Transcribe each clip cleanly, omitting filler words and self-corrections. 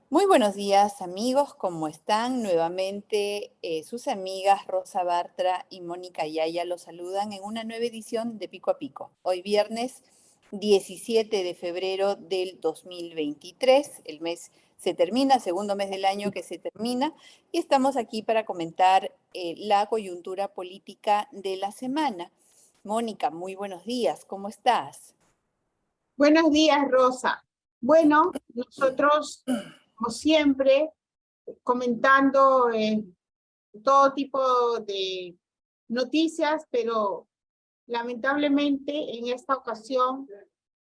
Muy buenos días, amigos, ¿cómo están? Nuevamente sus amigas Rosa Bartra y Mónica Yaya los saludan en una nueva edición de Pico a Pico. Hoy viernes 17 de febrero del 2023, el mes se termina, segundo mes del año que se termina, y estamos aquí para comentar la coyuntura política de la semana. Mónica, muy buenos días, ¿cómo estás? Buenos días, Rosa. Bueno, nosotros, como siempre, comentando todo tipo de noticias, pero lamentablemente en esta ocasión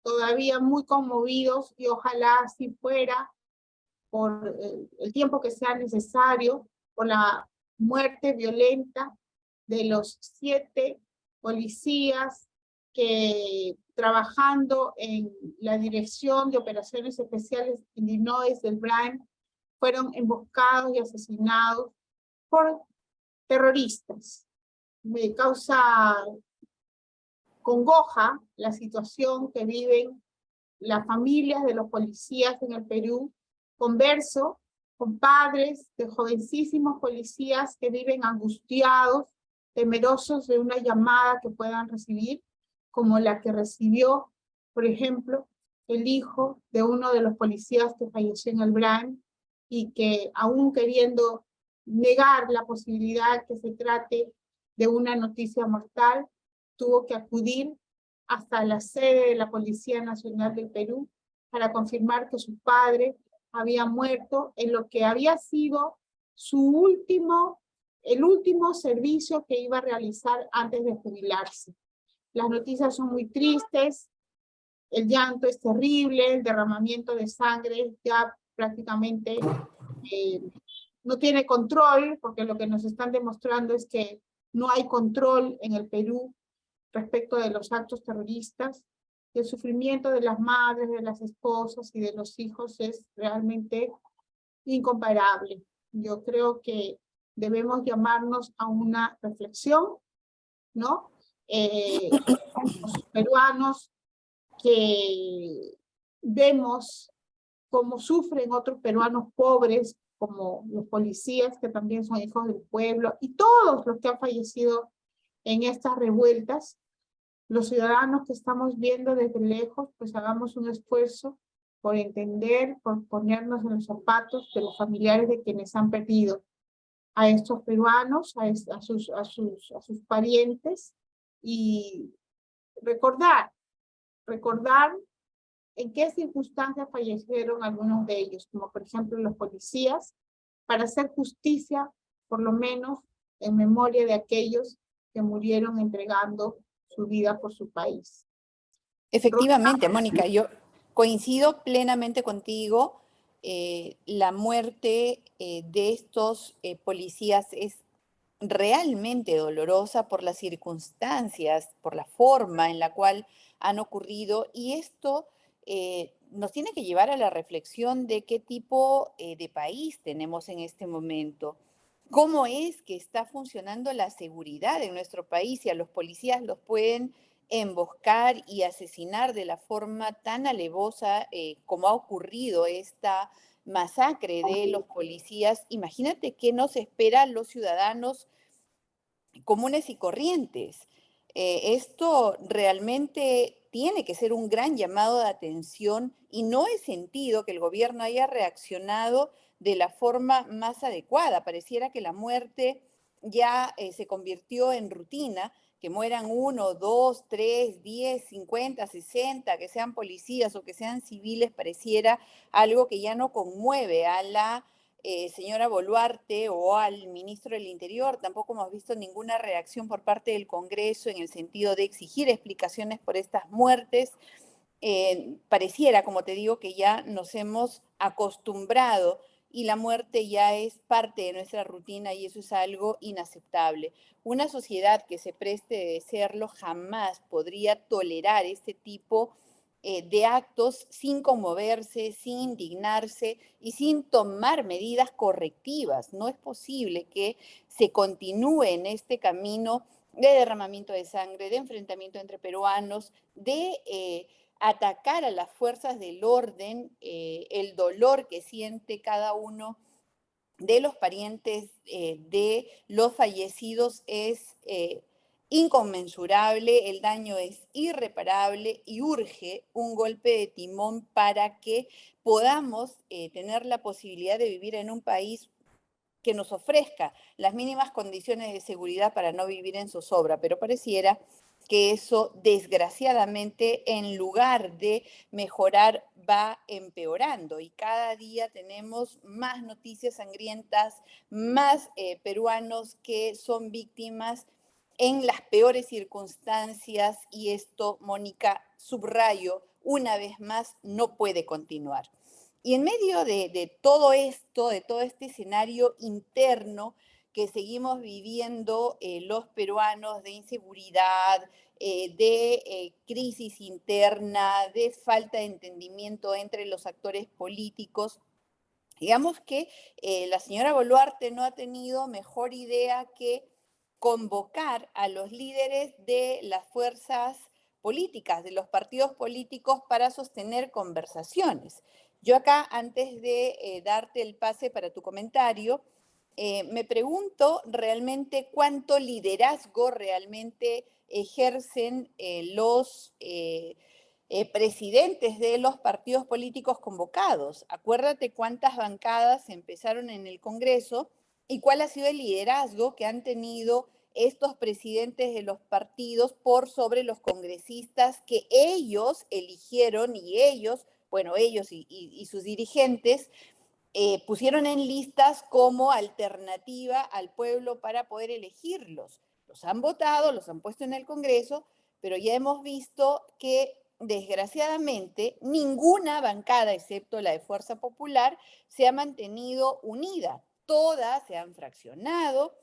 todavía muy conmovidos y ojalá así fuera por el tiempo que sea necesario, por la muerte violenta de los 7 policías que trabajando en la Dirección de Operaciones Especiales en Illinois del Bryan fueron emboscados y asesinados por terroristas. Me causa congoja la situación que viven las familias de los policías en el Perú. Converso con padres de jovencísimos policías que viven angustiados, temerosos de una llamada que puedan recibir, como la que recibió, por ejemplo, el hijo de uno de los policías que falleció en el Bryan y que aún queriendo negar la posibilidad que se trate de una noticia mortal, tuvo que acudir hasta la sede de la Policía Nacional del Perú para confirmar que su padre había muerto en lo que había sido el último servicio que iba a realizar antes de jubilarse. Las noticias son muy tristes, el llanto es terrible, el derramamiento de sangre ya prácticamente no tiene control, porque lo que nos están demostrando es que no hay control en el Perú respecto de los actos terroristas. El sufrimiento de las madres, de las esposas y de los hijos es realmente incomparable. Yo creo que debemos llamarnos a una reflexión, ¿no? Los peruanos que vemos cómo sufren otros peruanos pobres, como los policías que también son hijos del pueblo, y todos los que han fallecido en estas revueltas. Los ciudadanos que estamos viendo desde lejos, pues hagamos un esfuerzo por entender, por ponernos en los zapatos de los familiares de quienes han perdido a estos peruanos, a sus parientes, y recordar en qué circunstancias fallecieron algunos de ellos, como por ejemplo los policías, para hacer justicia, por lo menos en memoria de aquellos que murieron entregando su vida por su país. Efectivamente, Mónica, yo coincido plenamente contigo. La muerte de estos policías es realmente dolorosa por las circunstancias, por la forma en la cual han ocurrido, y esto nos tiene que llevar a la reflexión de qué tipo de país tenemos en este momento. ¿Cómo es que está funcionando la seguridad en nuestro país y a los policías los pueden emboscar y asesinar de la forma tan alevosa como ha ocurrido esta masacre de los policías? Imagínate qué nos espera a los ciudadanos comunes y corrientes. Esto realmente tiene que ser un gran llamado de atención y no he sentido que el gobierno haya reaccionado de la forma más adecuada. Pareciera que la muerte ya se convirtió en rutina, que mueran 1, 2, 3, 10, 50, 60, que sean policías o que sean civiles, pareciera algo que ya no conmueve a la señora Boluarte o al ministro del Interior. Tampoco hemos visto ninguna reacción por parte del Congreso en el sentido de exigir explicaciones por estas muertes. Pareciera, como te digo, que ya nos hemos acostumbrado y la muerte ya es parte de nuestra rutina y eso es algo inaceptable. Una sociedad que se preste de serlo jamás podría tolerar este tipo de actos sin conmoverse, sin indignarse y sin tomar medidas correctivas. No es posible que se continúe en este camino de derramamiento de sangre, de enfrentamiento entre peruanos, de atacar a las fuerzas del orden, el dolor que siente cada uno de los parientes de los fallecidos es inconmensurable, el daño es irreparable y urge un golpe de timón para que podamos tener la posibilidad de vivir en un país que nos ofrezca las mínimas condiciones de seguridad para no vivir en zozobra, pero pareciera que eso, desgraciadamente, en lugar de mejorar, va empeorando. Y cada día tenemos más noticias sangrientas, más peruanos que son víctimas en las peores circunstancias. Y esto, Mónica, subrayo, una vez más, no puede continuar. Y en medio de todo esto, de todo este escenario interno que seguimos viviendo los peruanos de inseguridad, de crisis interna, de falta de entendimiento entre los actores políticos, digamos que la señora Boluarte no ha tenido mejor idea que convocar a los líderes de las fuerzas políticas, de los partidos políticos para sostener conversaciones. Yo acá, antes de darte el pase para tu comentario, me pregunto realmente cuánto liderazgo realmente ejercen los presidentes de los partidos políticos convocados. Acuérdate cuántas bancadas empezaron en el Congreso y cuál ha sido el liderazgo que han tenido estos presidentes de los partidos por sobre los congresistas que ellos eligieron y ellos, bueno, ellos y sus dirigentes, pusieron en listas como alternativa al pueblo para poder elegirlos. Los han votado, los han puesto en el Congreso, pero ya hemos visto que desgraciadamente ninguna bancada, excepto la de Fuerza Popular, se ha mantenido unida. Todas se han fraccionado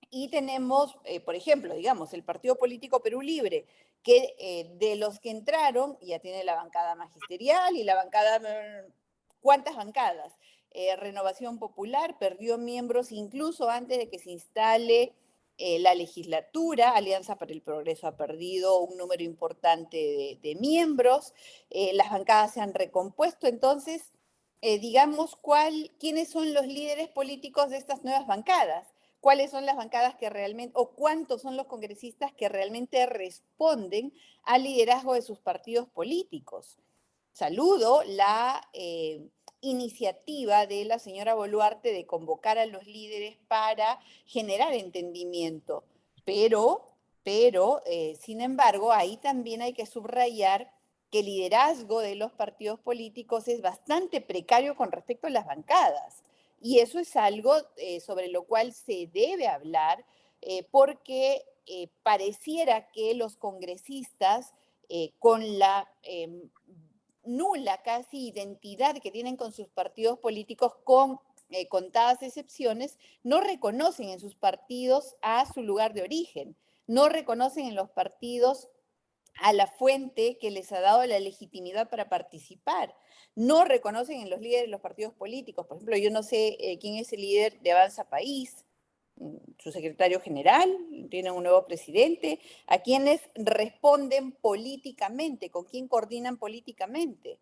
y tenemos, por ejemplo, digamos, el Partido Político Perú Libre, que de los que entraron ya tiene la bancada magisterial y la bancada, ¿cuántas bancadas? Renovación Popular perdió miembros incluso antes de que se instale la legislatura. Alianza para el Progreso ha perdido un número importante de miembros. Las bancadas se han recompuesto. Entonces, digamos, quiénes son los líderes políticos de estas nuevas bancadas. ¿Cuáles son las bancadas que realmente, o cuántos son los congresistas que realmente responden al liderazgo de sus partidos políticos? Saludo la iniciativa de la señora Boluarte de convocar a los líderes para generar entendimiento, pero sin embargo, ahí también hay que subrayar que el liderazgo de los partidos políticos es bastante precario con respecto a las bancadas. Y eso es algo sobre lo cual se debe hablar porque pareciera que los congresistas, con la nula casi identidad que tienen con sus partidos políticos, con contadas excepciones, no reconocen en sus partidos a su lugar de origen, no reconocen en los partidos a la fuente que les ha dado la legitimidad para participar. No reconocen en los líderes de los partidos políticos. Por ejemplo, yo no sé quién es el líder de Avanza País, su secretario general, tienen un nuevo presidente, a quienes responden políticamente, con quién coordinan políticamente.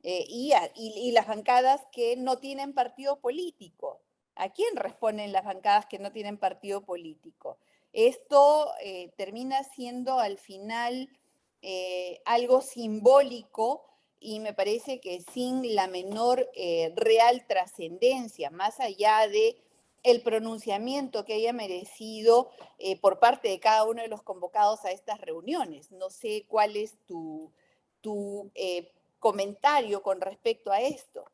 Y las bancadas que no tienen partido político. ¿A quién responden las bancadas que no tienen partido político? Esto termina siendo al final algo simbólico y me parece que sin la menor real trascendencia, más allá de el pronunciamiento que haya merecido por parte de cada uno de los convocados a estas reuniones. No sé cuál es tu comentario con respecto a esto.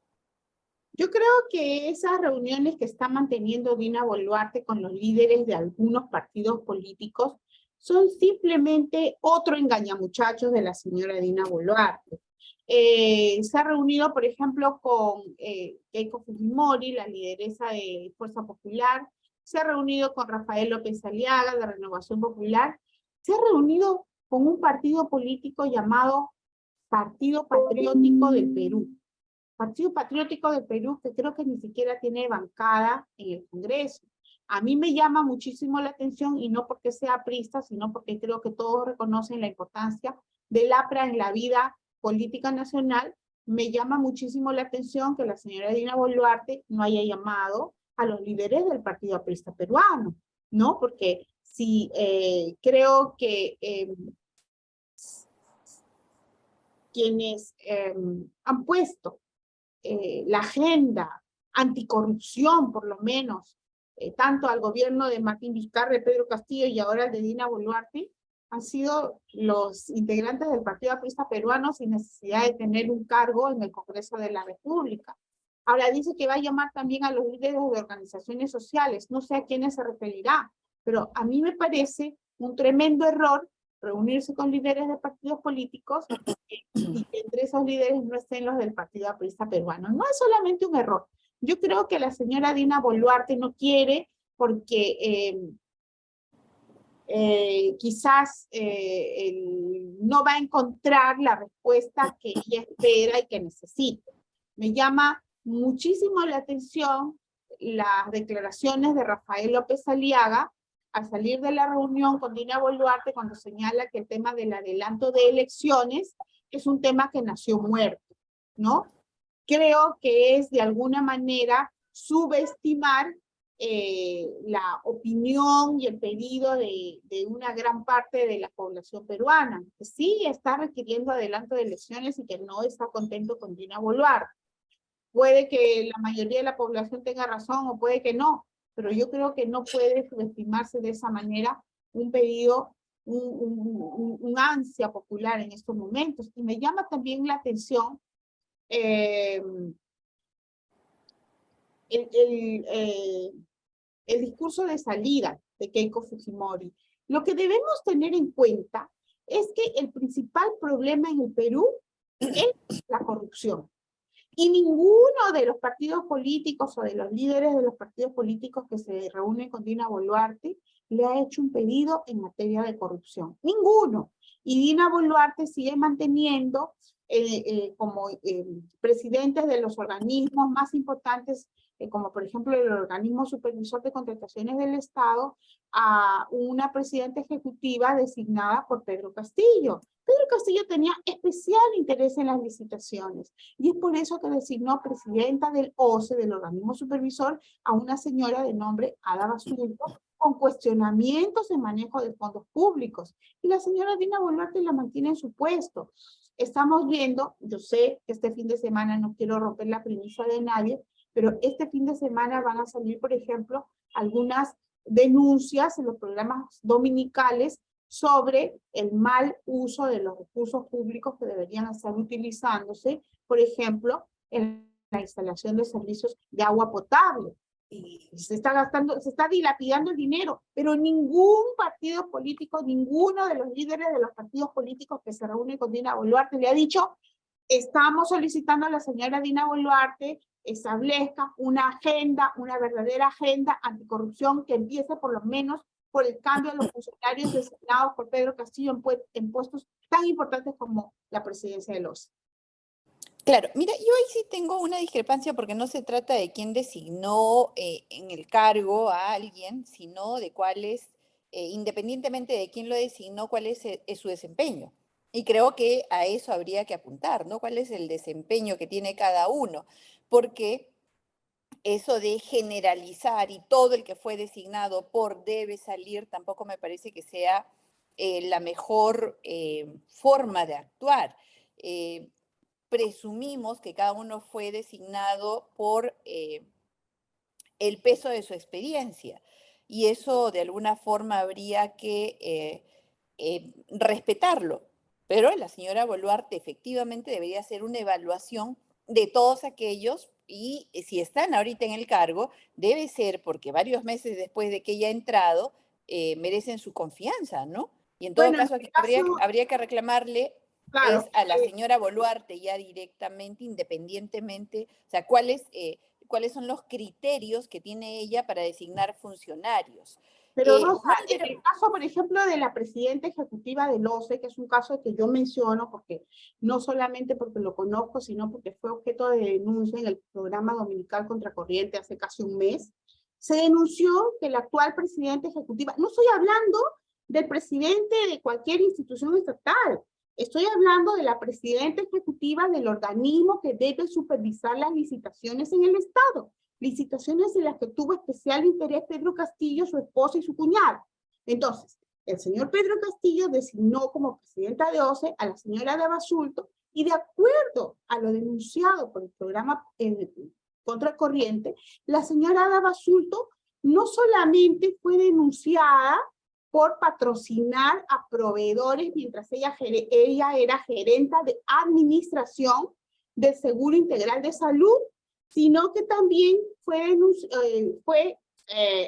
Yo creo que esas reuniones que está manteniendo Dina Boluarte con los líderes de algunos partidos políticos son simplemente otro engañamuchachos de la señora Dina Boluarte. Se ha reunido, por ejemplo, con Keiko Fujimori, la lideresa de Fuerza Popular, se ha reunido con Rafael López Aliaga, de Renovación Popular, se ha reunido con un partido político llamado Partido Patriótico del Perú. Partido Patriótico del Perú, que creo que ni siquiera tiene bancada en el Congreso. A mí me llama muchísimo la atención, y no porque sea aprista, sino porque creo que todos reconocen la importancia del APRA en la vida política nacional. Me llama muchísimo la atención que la señora Dina Boluarte no haya llamado a los líderes del Partido Aprista Peruano, ¿no? Porque si creo que quienes han puesto la agenda anticorrupción, por lo menos, tanto al gobierno de Martín Vizcarra, de Pedro Castillo y ahora el de Dina Boluarte, han sido los integrantes del Partido Aprista Peruano sin necesidad de tener un cargo en el Congreso de la República. Ahora dice que va a llamar también a los líderes de organizaciones sociales, no sé a quiénes se referirá, pero a mí me parece un tremendo error reunirse con líderes de partidos políticos y que entre esos líderes no estén los del Partido Aprista Peruano. No es solamente un error. Yo creo que la señora Dina Boluarte no quiere porque quizás no va a encontrar la respuesta que ella espera y que necesita. Me llama muchísimo la atención las declaraciones de Rafael López Aliaga al salir de la reunión con Dina Boluarte, cuando señala que el tema del adelanto de elecciones es un tema que nació muerto, ¿no? Creo que es de alguna manera subestimar la opinión y el pedido de una gran parte de la población peruana, que sí está requiriendo adelanto de elecciones y que no está contento con Dina Boluarte. Puede que la mayoría de la población tenga razón o puede que no, pero yo creo que no puede subestimarse de esa manera un pedido, un ansia popular en estos momentos. Y me llama también la atención el, el discurso de salida de Keiko Fujimori. Lo que debemos tener en cuenta es que el principal problema en el Perú es la corrupción. Y ninguno de los partidos políticos o de los líderes de los partidos políticos que se reúnen con Dina Boluarte le ha hecho un pedido en materia de corrupción. Ninguno. Y Dina Boluarte sigue manteniendo como presidentes de los organismos más importantes, como por ejemplo el organismo supervisor de contrataciones del Estado, a una presidenta ejecutiva designada por Pedro Castillo. Pedro Castillo tenía especial interés en las licitaciones y es por eso que designó presidenta del OCE, del organismo supervisor, a una señora de nombre Ada Basurto, con cuestionamientos en manejo de fondos públicos. Y la señora Dina Boluarte la mantiene en su puesto. Estamos viendo, yo sé que este fin de semana no quiero romper la premisa de nadie, pero este fin de semana van a salir, por ejemplo, algunas denuncias en los programas dominicales sobre el mal uso de los recursos públicos que deberían estar utilizándose, por ejemplo, en la instalación de servicios de agua potable. Y se está gastando, se está dilapidando el dinero, pero ningún partido político, ninguno de los líderes de los partidos políticos que se reúnen con Dina Boluarte le ha dicho: estamos solicitando a la señora Dina Boluarte establezca una agenda, una verdadera agenda anticorrupción que empiece por lo menos por el cambio de los funcionarios designados por Pedro Castillo en puestos tan importantes como la presidencia de los. Claro, mira, yo ahí sí tengo una discrepancia porque no se trata de quién designó en el cargo a alguien, sino de cuál es, independientemente de quién lo designó, cuál es su desempeño. Y creo que a eso habría que apuntar, ¿no? ¿Cuál es el desempeño que tiene cada uno? Porque eso de generalizar y todo el que fue designado por debe salir, tampoco me parece que sea la mejor forma de actuar. Presumimos que cada uno fue designado por el peso de su experiencia y eso de alguna forma habría que respetarlo. Pero la señora Boluarte efectivamente debería hacer una evaluación de todos aquellos y si están ahorita en el cargo, debe ser porque varios meses después de que ella ha entrado, merecen su confianza, ¿no? Y en todo Bueno, caso, habría que reclamarle claro, es a la señora Boluarte ya directamente, independientemente, o sea, cuáles son los criterios que tiene ella para designar funcionarios. Pero Rosa, Moni, en el caso, por ejemplo, de la presidenta ejecutiva del OCE, que es un caso que yo menciono porque no solamente porque lo conozco, sino porque fue objeto de denuncia en el programa dominical Contracorriente hace casi un mes, se denunció que la actual presidenta ejecutiva, no estoy hablando del presidente de cualquier institución estatal, estoy hablando de la presidenta ejecutiva del organismo que debe supervisar las licitaciones en el Estado, licitaciones en las que tuvo especial interés Pedro Castillo, su esposa y su cuñada. Entonces, el señor Pedro Castillo designó como presidenta de OCE a la señora de Basulto y de acuerdo a lo denunciado por el programa Contracorriente, la señora Ada Basulto no solamente fue denunciada por patrocinar a proveedores mientras ella era gerenta de administración del Seguro Integral de Salud, sino que también fue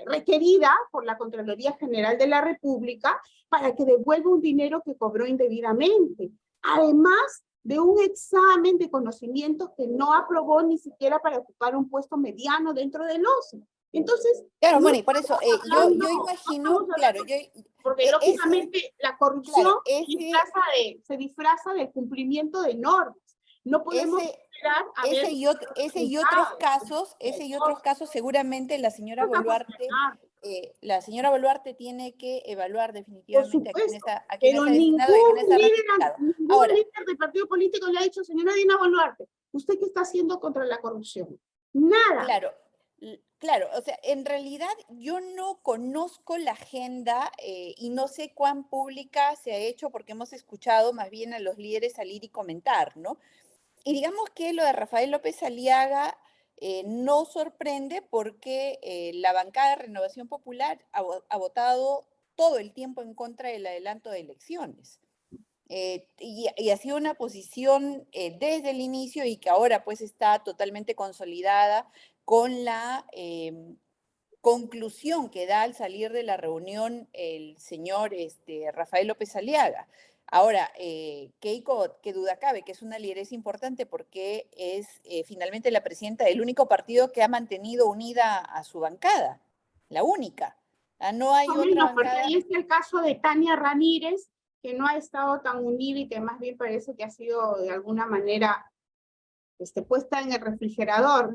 requerida por la Contraloría General de la República para que devuelva un dinero que cobró indebidamente, además de un examen de conocimientos que no aprobó ni siquiera para ocupar un puesto mediano dentro del OCE. Entonces, claro, no Moni, por eso yo imagino, estamos claro, hablando, porque lógicamente la corrupción claro, se disfraza de cumplimiento de normas. No podemos esperar a ver ese y otros casos, seguramente la señora Boluarte tiene que evaluar por definitivamente supuesto, a quienes pero ha designado y a quienes ha ratificado. ningún Ahora, líder del partido político le ha dicho, señora Dina Boluarte, ¿usted qué está haciendo contra la corrupción? Nada. claro, claro, o sea, en realidad yo no conozco la agenda y no sé cuán pública se ha hecho porque hemos escuchado más bien a los líderes salir y comentar, ¿no? Y digamos que lo de Rafael López Aliaga no sorprende porque la bancada de Renovación Popular ha votado todo el tiempo en contra del adelanto de elecciones. Y ha sido una posición desde el inicio y que ahora pues está totalmente consolidada con la conclusión que da al salir de la reunión el señor Rafael López Aliaga. Ahora, Keiko, qué duda cabe, que es una lideresa importante porque es finalmente la presidenta del único partido que ha mantenido unida a su bancada, la única. No hay otra Porque bancada. ahí está el caso de Tania Ramírez, que no ha estado tan unida y que más bien parece que ha sido de alguna manera puesta en el refrigerador,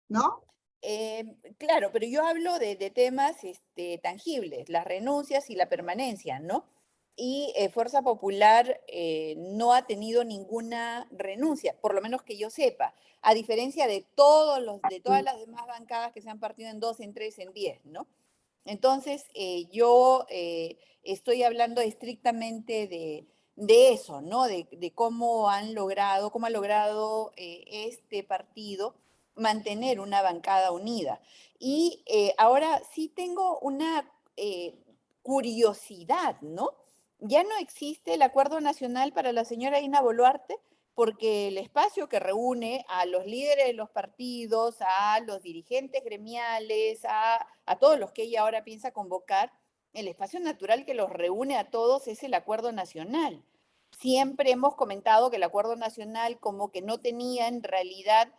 ¿no? Claro, pero yo hablo de temas tangibles, las renuncias y la permanencia, ¿no? Y Fuerza Popular no ha tenido ninguna renuncia, por lo menos que yo sepa, a diferencia de todas las demás bancadas que se han partido en 2, en 3, en 10, ¿no? Entonces, yo estoy hablando estrictamente de eso, ¿no? De cómo ha logrado este partido mantener una bancada unida. Y ahora sí tengo una curiosidad, ¿no? Ya no existe el Acuerdo Nacional para la señora Dina Boluarte porque el espacio que reúne a los líderes de los partidos, a los dirigentes gremiales, a todos los que ella ahora piensa convocar, el espacio natural que los reúne a todos es el Acuerdo Nacional. Siempre hemos comentado que el Acuerdo Nacional como que no tenía en realidad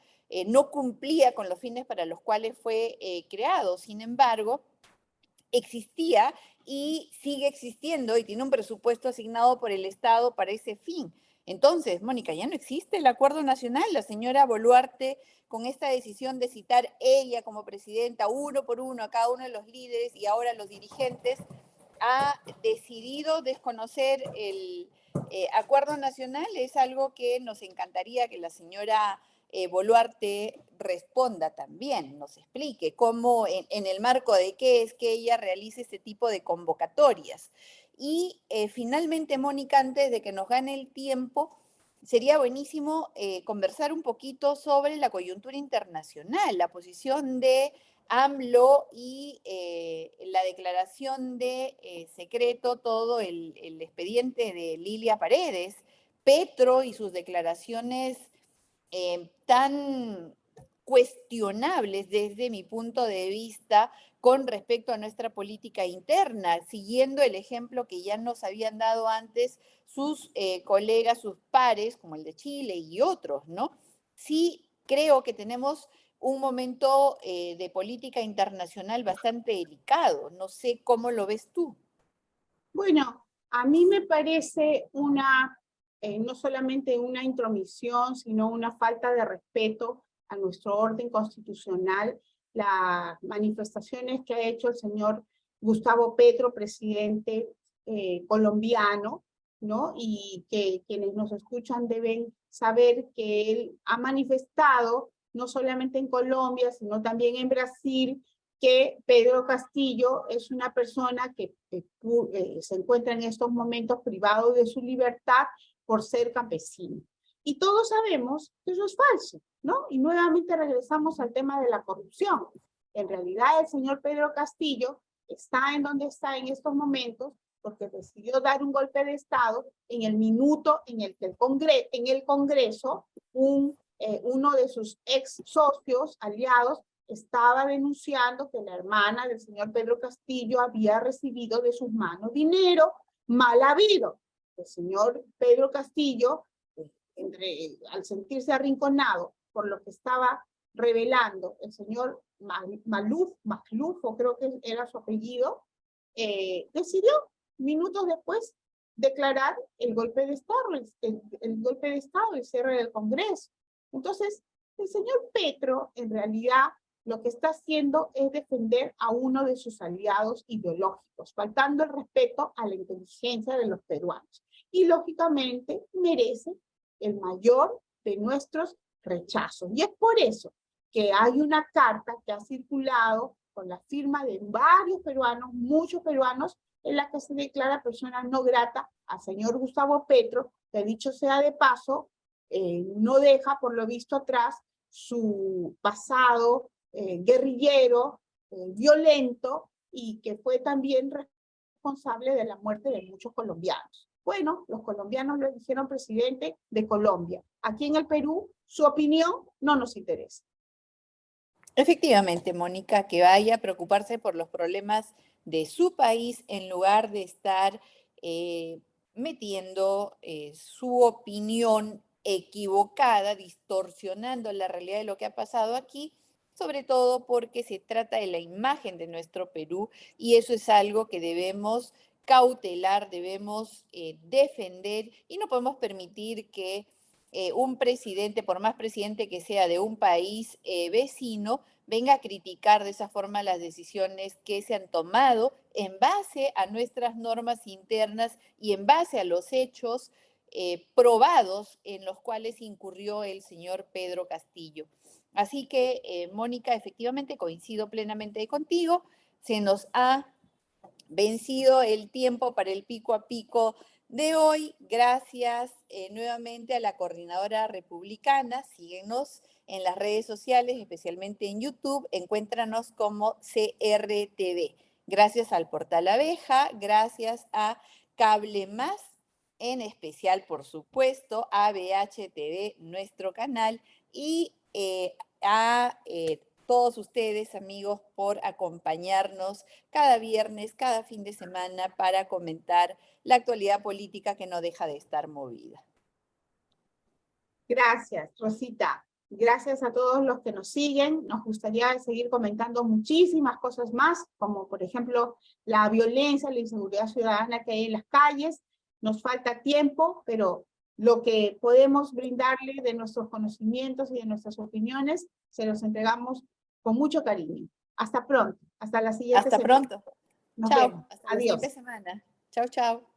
no cumplía con los fines para los cuales fue creado. Sin embargo, existía y sigue existiendo y tiene un presupuesto asignado por el Estado para ese fin. Entonces, Mónica, ya no existe el acuerdo nacional. La señora Boluarte, con esta decisión de citar ella como presidenta uno por uno a cada uno de los líderes y ahora los dirigentes, ha decidido desconocer el acuerdo nacional. Es algo que nos encantaría que la señora Boluarte responda también, nos explique cómo, en el marco de qué es que ella realice este tipo de convocatorias. Y finalmente, Mónica, antes de que nos gane el tiempo, sería buenísimo conversar un poquito sobre la coyuntura internacional, la posición de AMLO y la declaración de secreto, todo el expediente de Lilia Paredes, Petro y sus declaraciones tan cuestionables desde mi punto de vista con respecto a nuestra política interna, siguiendo el ejemplo que ya nos habían dado antes sus colegas, sus pares, como el de Chile y otros, ¿no? Sí creo que tenemos un momento de política internacional bastante delicado. No sé cómo lo ves tú. Bueno, a mí me parece no solamente una intromisión, sino una falta de respeto a nuestro orden constitucional, las manifestaciones que ha hecho el señor Gustavo Petro, presidente colombiano, ¿no? Y que quienes nos escuchan deben saber que él ha manifestado, no solamente en Colombia, sino también en Brasil, que Pedro Castillo es una persona que se encuentra en estos momentos privado de su libertad por ser campesino. Y todos sabemos que eso es falso, ¿no? Y nuevamente regresamos al tema de la corrupción. En realidad el señor Pedro Castillo está en donde está en estos momentos porque decidió dar un golpe de Estado en el minuto en el que en el Congreso uno de sus ex socios, aliados, estaba denunciando que la hermana del señor Pedro Castillo había recibido de sus manos dinero mal habido. El señor Pedro Castillo, al sentirse arrinconado por lo que estaba revelando el señor Magluf, creo que era su apellido, decidió minutos después declarar el golpe de Estado, el golpe de Estado, el cierre del Congreso. Entonces, el señor Petro, en realidad, lo que está haciendo es defender a uno de sus aliados ideológicos, faltando el respeto a la inteligencia de los peruanos. Y lógicamente merece el mayor de nuestros rechazos. Y es por eso que hay una carta que ha circulado con la firma de varios peruanos, muchos peruanos, en la que se declara persona no grata al señor Gustavo Petro, que dicho sea de paso, no deja por lo visto atrás su pasado guerrillero, violento, y que fue también responsable de la muerte de muchos colombianos. Bueno, los colombianos lo eligieron presidente de Colombia. Aquí en el Perú, su opinión no nos interesa. Efectivamente, Mónica, que vaya a preocuparse por los problemas de su país en lugar de estar metiendo su opinión equivocada, distorsionando la realidad de lo que ha pasado aquí, sobre todo porque se trata de la imagen de nuestro Perú y eso es algo que debemos cautelar, debemos defender y no podemos permitir que un presidente, por más presidente que sea de un país vecino, venga a criticar de esa forma las decisiones que se han tomado en base a nuestras normas internas y en base a los hechos probados en los cuales incurrió el señor Pedro Castillo. Así que, Mónica, efectivamente coincido plenamente contigo. Se nos ha vencido el tiempo para el pico a pico de hoy. Gracias nuevamente a la Coordinadora Republicana. Síguenos en las redes sociales, especialmente en YouTube. Encuéntranos como CRTV. Gracias al Portal Abeja, gracias a Cable Más, en especial, por supuesto, a BHTV, nuestro canal, y a todos ustedes, amigos, por acompañarnos cada viernes, cada fin de semana para comentar la actualidad política que no deja de estar movida. Gracias, Rosita. Gracias a todos los que nos siguen. Nos gustaría seguir comentando muchísimas cosas más, como por ejemplo la violencia, la inseguridad ciudadana que hay en las calles. Nos falta tiempo, pero lo que podemos brindarle de nuestros conocimientos y de nuestras opiniones, se los entregamos con mucho cariño. Hasta pronto. Hasta la siguiente semana. Hasta pronto. Nos chao. vemos. Hasta Adiós. la siguiente semana. Chao, chao.